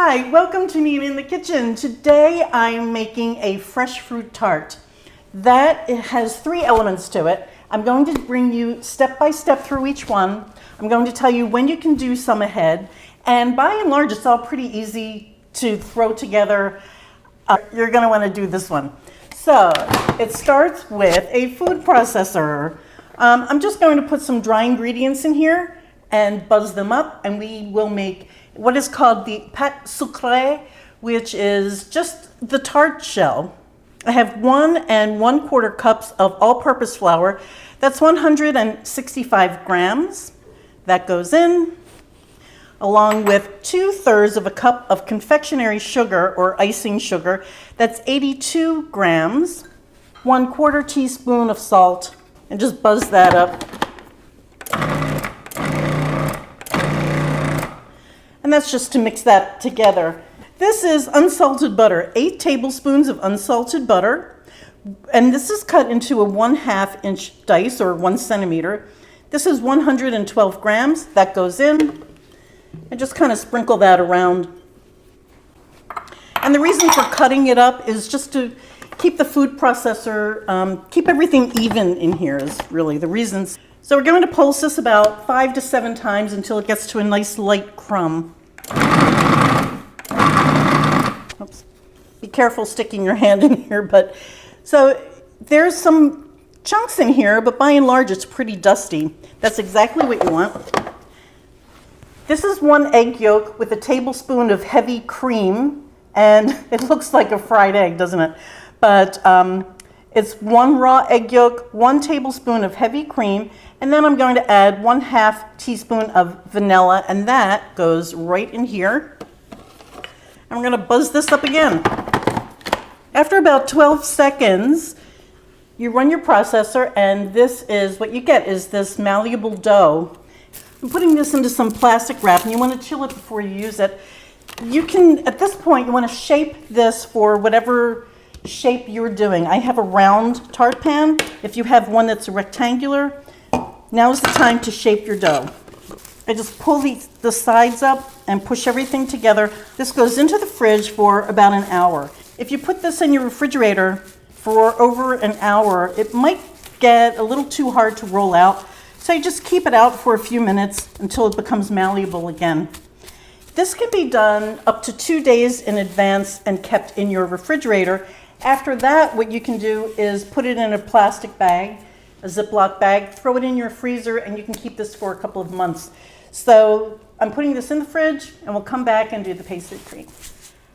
Hi, welcome to me in the kitchen. Today I'm making a fresh fruit tart. That has three elements to it. I'm going to bring you step by step through each one. I'm going to tell you when you can do some ahead. And by and large, it's all pretty easy to throw together. You're going to want to do this one. So it starts with a food processor. I'm just going to put some dry ingredients in here and buzz them up, and we will make what is called the pâte sucrée, which is just the tart shell. I have 1 1/4 cups of all-purpose flour. That's 165 grams. That goes in, along with 2/3 of a cup of confectionery sugar or icing sugar. That's 82 grams, 1/4 teaspoon of salt, and just buzz that up. And that's just to mix that together. This is unsalted butter, 8 tablespoons of unsalted butter. And this is cut into a 1/2 inch dice or 1 centimeter. This is 112 grams, that goes in. And just kind of sprinkle that around. And the reason for cutting it up is just to keep the food processor, keep everything even in here is really the reasons. So we're going to pulse this about 5 to 7 times until it gets to a nice light crumb. Oops. Be careful sticking your hand in here, but so there's some chunks in here, but by and large it's pretty dusty. That's exactly what you want. This is 1 egg yolk with a tablespoon of heavy cream, and it looks like a fried egg, doesn't it? But it's 1 raw egg yolk, 1 tablespoon of heavy cream, and then I'm going to add 1/2 teaspoon of vanilla, and that goes right in here. And we're going to buzz this up again. After about 12 seconds, you run your processor, and this is what you get is this malleable dough. I'm putting this into some plastic wrap, and you want to chill it before you use it. You can, at this point, you want to shape this for whatever shape you're doing. I have a round tart pan. If you have one that's rectangular, now's the time to shape your dough. I just pull the sides up and push everything together. This goes into the fridge for about an hour. If you put this in your refrigerator for over an hour, it might get a little too hard to roll out. So you just keep it out for a few minutes until it becomes malleable again. This can be done up to 2 days in advance and kept in your refrigerator. After that, what you can do is put it in a plastic bag, a Ziploc bag, throw it in your freezer, and you can keep this for a couple of months. So I'm putting this in the fridge, and we'll come back and do the pastry cream.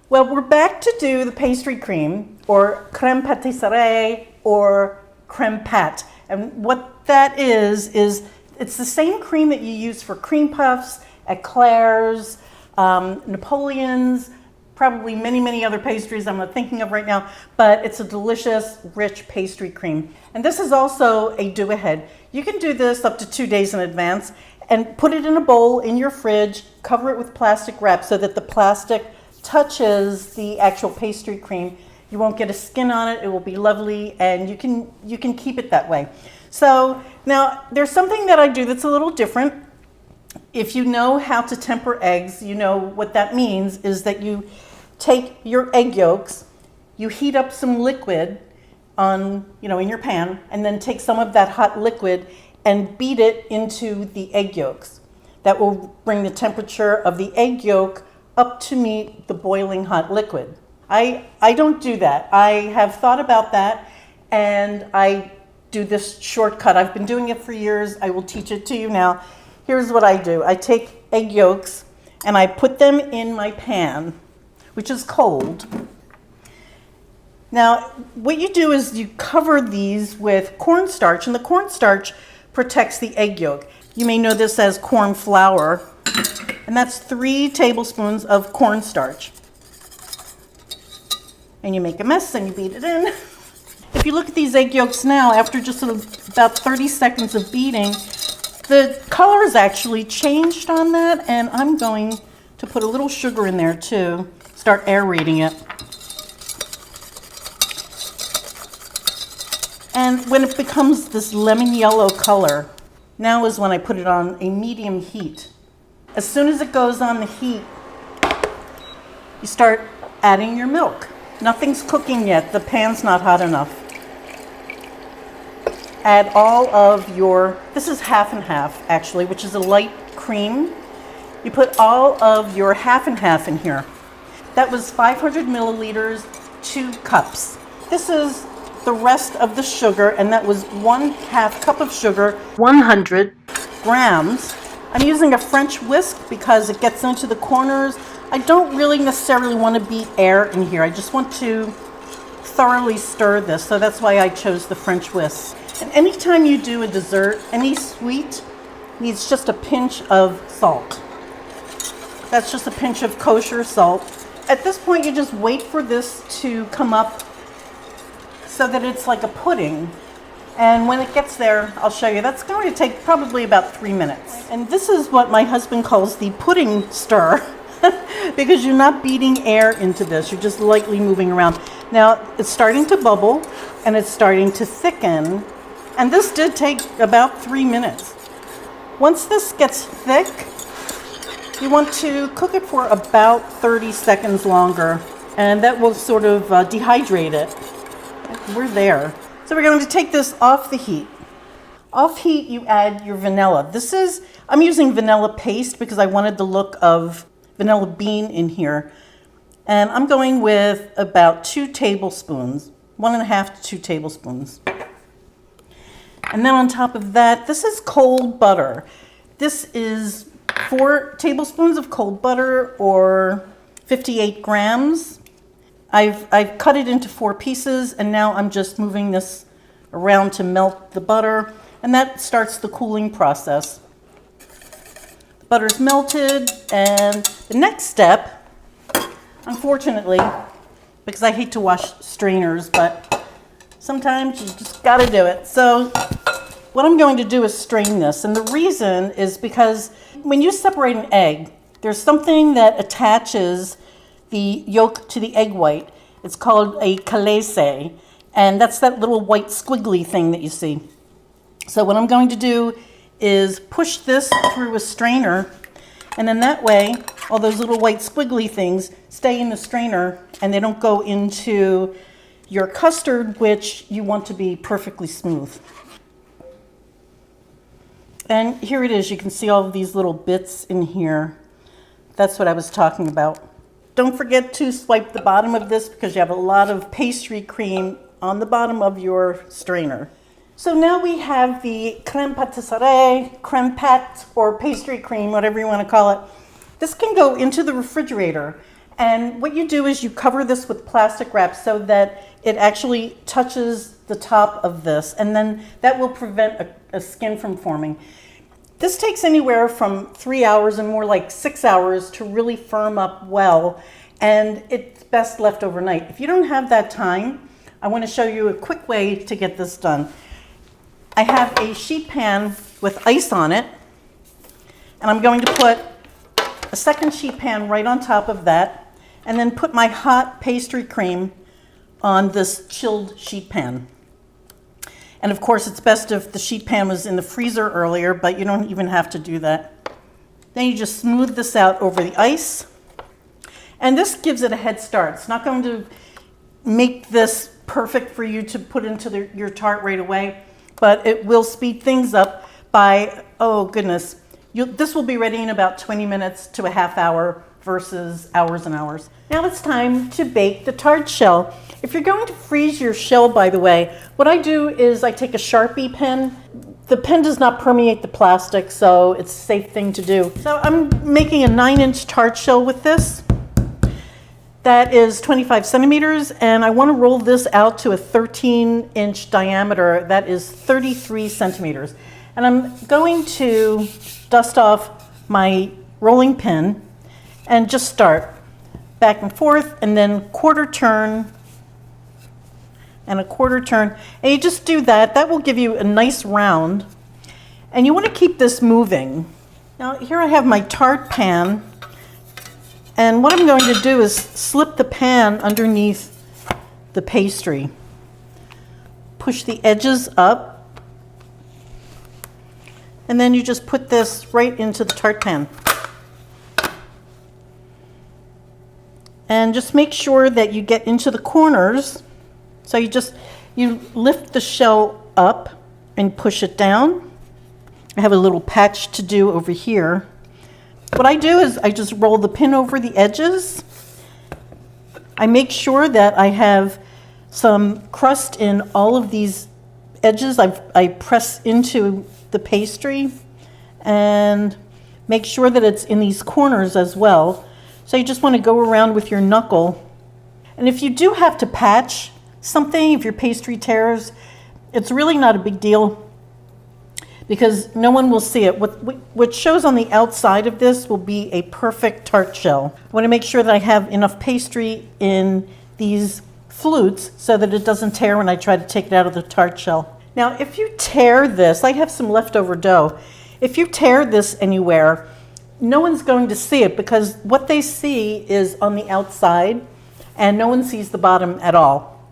Well, we're back to do the pastry cream, or crème pâtisserie, or crème pâte. And what that is it's the same cream that you use for cream puffs, eclairs, Napoleons, probably many other pastries I'm not thinking of right now, but it's a delicious, rich pastry cream. And this is also a do-ahead. You can do this up to 2 days in advance and put it in a bowl in your fridge, cover it with plastic wrap so that the plastic touches the actual pastry cream. You won't get a skin on it, it will be lovely, and you can keep it that way. So now there's something that I do that's a little different. If you know how to temper eggs, you know what that means is that you take your egg yolks, you heat up some liquid in your pan, and then take some of that hot liquid and beat it into the egg yolks. That will bring the temperature of the egg yolk up to meet the boiling hot liquid. I don't do that. I have thought about that, and I do this shortcut. I've been doing it for years. I will teach it to you now. Here's what I do. I take egg yolks and I put them in my pan, which is cold. Now, what you do is you cover these with cornstarch, and the cornstarch protects the egg yolk. You may know this as corn flour, and that's 3 tablespoons of cornstarch. And you make a mess and you beat it in. If you look at these egg yolks now, after just about 30 seconds of beating, the color has actually changed on that, and I'm going to put a little sugar in there too, start aerating it. And when it becomes this lemon yellow color, now is when I put it on a medium heat. As soon as it goes on the heat, you start adding your milk. Nothing's cooking yet, the pan's not hot enough. Add all of your, this is half and half actually, which is a light cream. You put all of your half and half in here. That was 500 milliliters, 2 cups. This is the rest of the sugar, and that was 1/2 cup of sugar, 100 grams. I'm using a French whisk because it gets into the corners. I don't really necessarily want to beat air in here. I just want to thoroughly stir this, so that's why I chose the French whisk. And anytime you do a dessert, any sweet needs just a pinch of salt. That's just a pinch of kosher salt. At this point, you just wait for this to come up so that it's like a pudding. And when it gets there, I'll show you. That's going to take probably about 3 minutes. And this is what my husband calls the pudding stir because you're not beating air into this. You're just lightly moving around. Now, it's starting to bubble and it's starting to thicken. And this did take about 3 minutes. Once this gets thick, you want to cook it for about 30 seconds longer, and that will sort of dehydrate it. We're there. So we're going to take this off the heat. Off heat, you add your vanilla. I'm using vanilla paste because I wanted the look of vanilla bean in here. And I'm going with about 2 tablespoons, 1.5 to 2 tablespoons. And then on top of that, this is cold butter. This is 4 tablespoons of cold butter, or 58 grams. I've cut it into 4 pieces, and now I'm just moving this around to melt the butter, and that starts the cooling process. The butter's melted, and the next step, unfortunately, because I hate to wash strainers, but sometimes you just gotta do it. So what I'm going to do is strain this, and the reason is because when you separate an egg, there's something that attaches the yolk to the egg white. It's called a calese, and that's that little white squiggly thing that you see. So what I'm going to do is push this through a strainer, and then that way, all those little white squiggly things stay in the strainer, and they don't go into your custard, which you want to be perfectly smooth. And here it is. You can see all of these little bits in here. That's what I was talking about. Don't forget to swipe the bottom of this because you have a lot of pastry cream on the bottom of your strainer. So now we have the crème pâtisserie, crème pâte, or pastry cream, whatever you want to call it. This can go into the refrigerator. And what you do is you cover this with plastic wrap so that it actually touches the top of this, and then that will prevent a skin from forming. This takes anywhere from 3 hours and more like 6 hours to really firm up well, and it's best left overnight. If you don't have that time, I want to show you a quick way to get this done. I have a sheet pan with ice on it, and I'm going to put a second sheet pan right on top of that, and then put my hot pastry cream on this chilled sheet pan. And of course, it's best if the sheet pan was in the freezer earlier, but you don't even have to do that. Then you just smooth this out over the ice. And this gives it a head start. It's not going to make this perfect for you to put into your tart right away, but it will speed things up by, oh goodness, this will be ready in about 20 minutes to a half hour versus hours and hours. Now it's time to bake the tart shell. If you're going to freeze your shell, by the way, what I do is I take a Sharpie pen. The pen does not permeate the plastic, so it's a safe thing to do. So I'm making a 9-inch tart shell with this. That is 25 centimeters, and I want to roll this out to a 13-inch diameter. That is 33 centimeters. And I'm going to dust off my rolling pin and just start back and forth, and then quarter turn and a quarter turn. And you just do that. That will give you a nice round. And you want to keep this moving. Now here I have my tart pan. And what I'm going to do is slip the pan underneath the pastry. Push the edges up. And then you just put this right into the tart pan. And just make sure that you get into the corners. So you lift the shell up and push it down. I have a little patch to do over here. What I do is I just roll the pin over the edges. I make sure that I have some crust in all of these edges. I press into the pastry and make sure that it's in these corners as well. So you just want to go around with your knuckle. And if you do have to patch something, if your pastry tears, it's really not a big deal because no one will see it. What shows on the outside of this will be a perfect tart shell. I want to make sure that I have enough pastry in these flutes so that it doesn't tear when I try to take it out of the tart shell. Now, if you tear this, I have some leftover dough. If you tear this anywhere, no one's going to see it because what they see is on the outside and no one sees the bottom at all.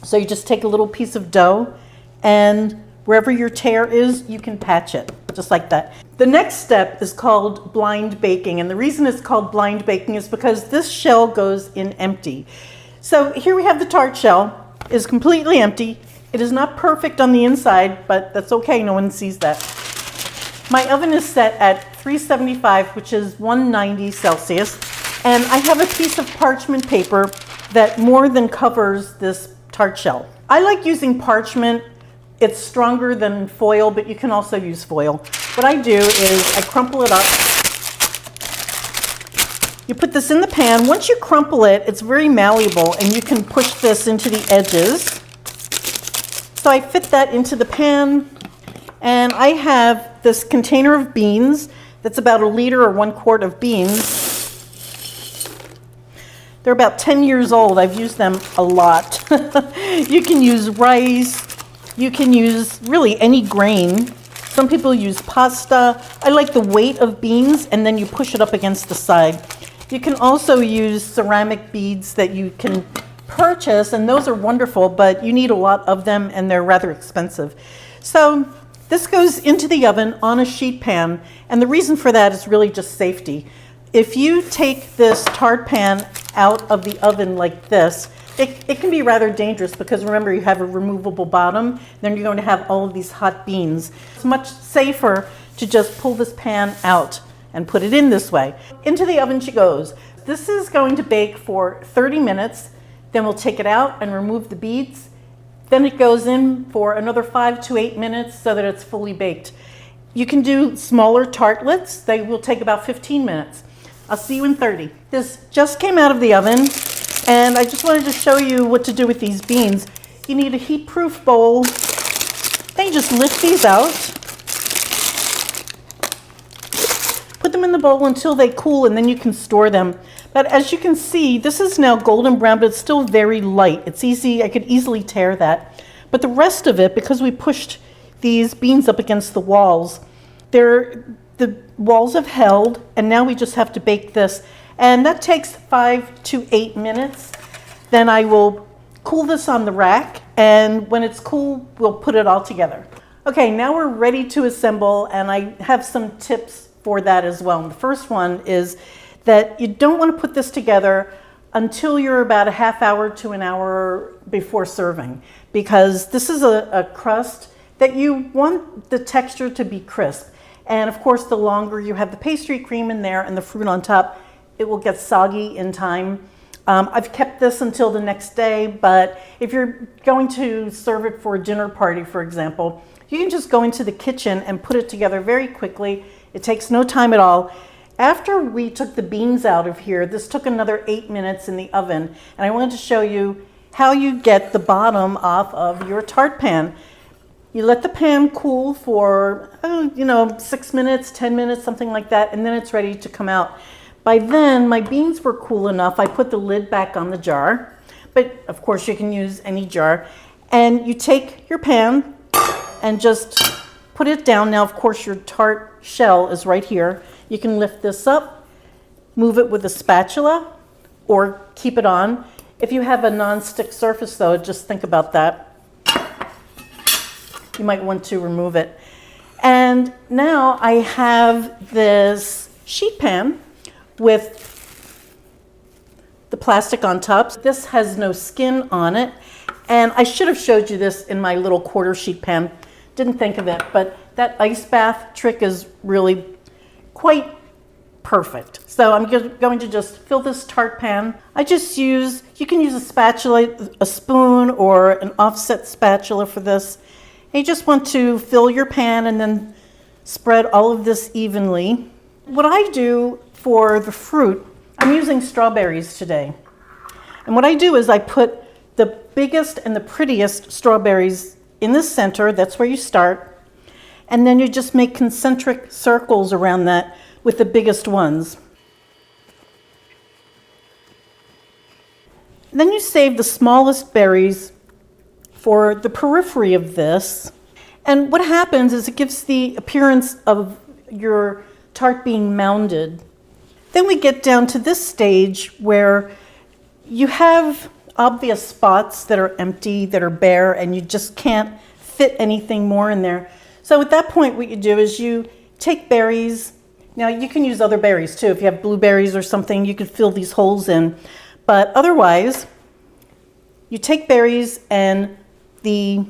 So you just take a little piece of dough and wherever your tear is, you can patch it, just like that. The next step is called blind baking, and the reason it's called blind baking is because this shell goes in empty. So here we have the tart shell. It is completely empty. It is not perfect on the inside, but that's okay, no one sees that. My oven is set at 375, which is 190 Celsius, and I have a piece of parchment paper that more than covers this tart shell. I like using parchment. It's stronger than foil, but you can also use foil. What I do is I crumple it up. You put this in the pan. Once you crumple it, it's very malleable and you can push this into the edges. So I fit that into the pan and I have this container of beans that's about 1 liter or 1 quart of beans. They're about 10 years old. I've used them a lot. You can use rice. You can use really any grain. Some people use pasta. I like the weight of beans and then you push it up against the side. You can also use ceramic beads that you can purchase and those are wonderful, but you need a lot of them and they're rather expensive. So this goes into the oven on a sheet pan and the reason for that is really just safety. If you take this tart pan out of the oven like this, it can be rather dangerous because remember you have a removable bottom, then you're going to have all of these hot beans. It's much safer to just pull this pan out and put it in this way. Into the oven she goes. This is going to bake for 30 minutes, then we'll take it out and remove the beads. Then it goes in for another 5 to 8 minutes so that it's fully baked. You can do smaller tartlets. They will take about 15 minutes. I'll see you in 30. This just came out of the oven. And I just wanted to show you what to do with these beans. You need a heat-proof bowl. Then you just lift these out. Put them in the bowl until they cool and then you can store them. But as you can see, this is now golden brown, but it's still very light. It's easy, I could easily tear that. But the rest of it, because we pushed these beans up against the walls, the walls have held, and now we just have to bake this. And that takes 5 to 8 minutes. Then I will cool this on the rack, and when it's cool, we'll put it all together. Okay, now we're ready to assemble, and I have some tips for that as well. And the first one is that you don't want to put this together until you're about a half hour to an hour before serving, because this is a crust that you want the texture to be crisp. And of course, the longer you have the pastry cream in there and the fruit on top, it will get soggy in time. I've kept this until the next day, but if you're going to serve it for a dinner party, for example, you can just go into the kitchen and put it together very quickly. It takes no time at all. After we took the beans out of here, this took another 8 minutes in the oven, and I wanted to show you how you get the bottom off of your tart pan. You let the pan cool for, 6 minutes, 10 minutes, something like that, and then it's ready to come out. By then, my beans were cool enough, I put the lid back on the jar, but of course you can use any jar. And you take your pan and just put it down. Now, of course, your tart shell is right here. You can lift this up, move it with a spatula, or keep it on. If you have a non-stick surface, though, just think about that. You might want to remove it. And now I have this sheet pan with the plastic on top. This has no skin on it. And I should have showed you this in my little quarter sheet pan. Didn't think of it, but that ice bath trick is really quite perfect. So I'm going to just fill this tart pan. You can use a spatula, a spoon, or an offset spatula for this. And you just want to fill your pan and then spread all of this evenly. What I do for the fruit, I'm using strawberries today. And what I do is I put the biggest and the prettiest strawberries in the center. That's where you start. And then you just make concentric circles around that with the biggest ones. Then you save the smallest berries for the periphery of this. And what happens is it gives the appearance of your tart being mounded. Then we get down to this stage where you have obvious spots that are empty, that are bare, and you just can't fit anything more in there. So at that point, what you do is you take berries. Now you can use other berries too. If you have blueberries or something, you could fill these holes in. But otherwise, you take berries and the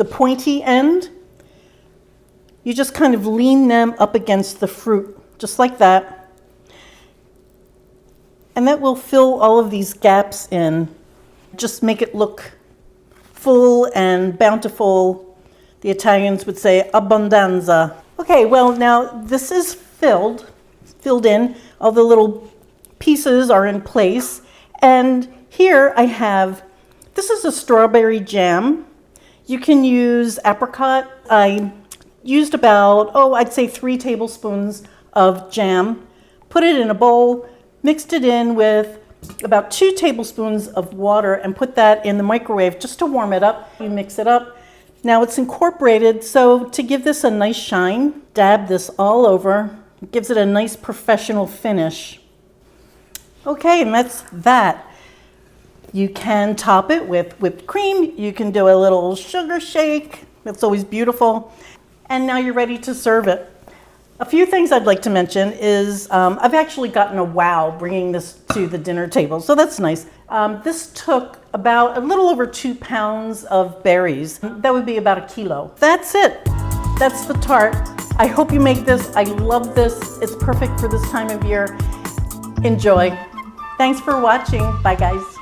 pointy end, you just kind of lean them up against the fruit, just like that. And that will fill all of these gaps in. Just make it look full and bountiful. The Italians would say abbondanza. Okay, well now this is filled in. All the little pieces are in place. And here I have, this is a strawberry jam. You can use apricot. I used about, I'd say 3 tablespoons of jam. Put it in a bowl, mixed it in with about 2 tablespoons of water and put that in the microwave just to warm it up. You mix it up. Now it's incorporated, so to give this a nice shine, dab this all over. It gives it a nice professional finish. Okay, and that's that. You can top it with whipped cream. You can do a little sugar shake. That's always beautiful. And now you're ready to serve it. A few things I'd like to mention is I've actually gotten a wow bringing this to the dinner table, so that's nice. This took about a little over 2 pounds of berries. That would be about 1 kilo. That's it. That's the tart. I hope you make this. I love this. It's perfect for this time of year. Enjoy. Thanks for watching. Bye, guys.